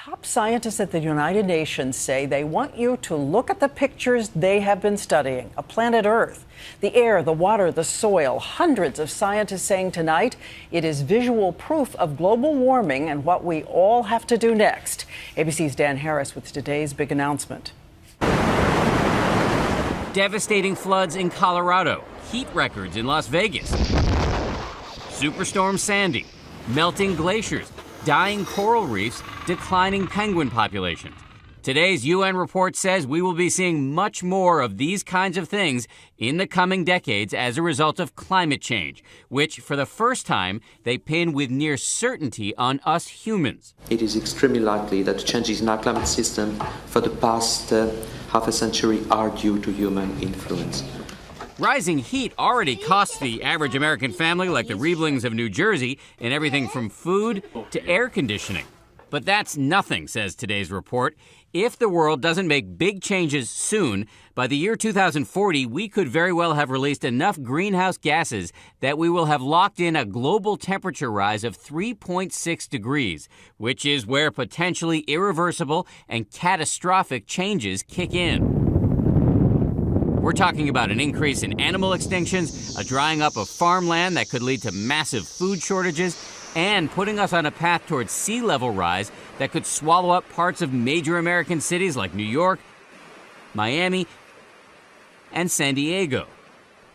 top scientists at the United Nations say they want you to look at the pictures they have been studying of planet Earth. The air, the water, the soil. Hundreds of scientists saying tonight it is visual proof of global warming and what we all have to do next. ABC's Dan Harris with today's big announcement. Devastating floods in Colorado, heat records in Las Vegas, Superstorm Sandy, melting glaciers, dying coral reefs, declining penguin populations. Today's UN report says we will be seeing much more of these kinds of things in the coming decades as a result of climate change, which, for the first time, they pin with near certainty on us humans. It is extremely likely that changes in our climate system for the past half a century are due to human influence. Rising heat already costs the average American family like the Rieblings of New Jersey in everything from food to air conditioning. But that's nothing, says today's report. If the world doesn't make big changes soon, by the year 2040, we could very well have released enough greenhouse gases that we will have locked in a global temperature rise of 3.6 degrees, which is where potentially irreversible and catastrophic changes kick in. We're talking about an increase in animal extinctions, a drying up of farmland that could lead to massive food shortages, and putting us on a path towards sea level rise that could swallow up parts of major American cities like New York, Miami, and San Diego.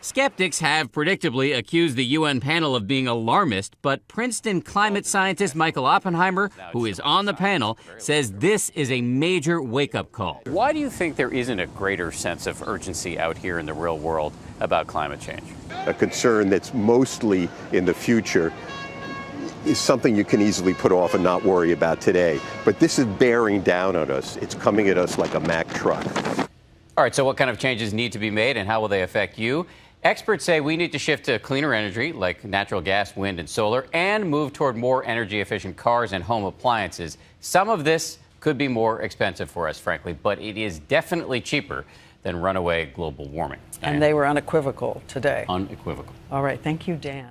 Skeptics have predictably accused the UN panel of being alarmist, but Princeton climate scientist Michael Oppenheimer, who is on the panel, says this is a major wake-up call. Why do you think there isn't a greater sense of urgency out here in the real world about climate change? A concern that's mostly in the future is something you can easily put off and not worry about today. But this is bearing down on us. It's coming at us like a Mack truck. All right, so what kind of changes need to be made and how will they affect you? Experts say we need to shift to cleaner energy like natural gas, wind, and solar, and move toward more energy-efficient cars and home appliances. Some of this could be more expensive for us, frankly, but it is definitely cheaper than runaway global warming. And they were unequivocal today. Unequivocal. All right. Thank you, Dan.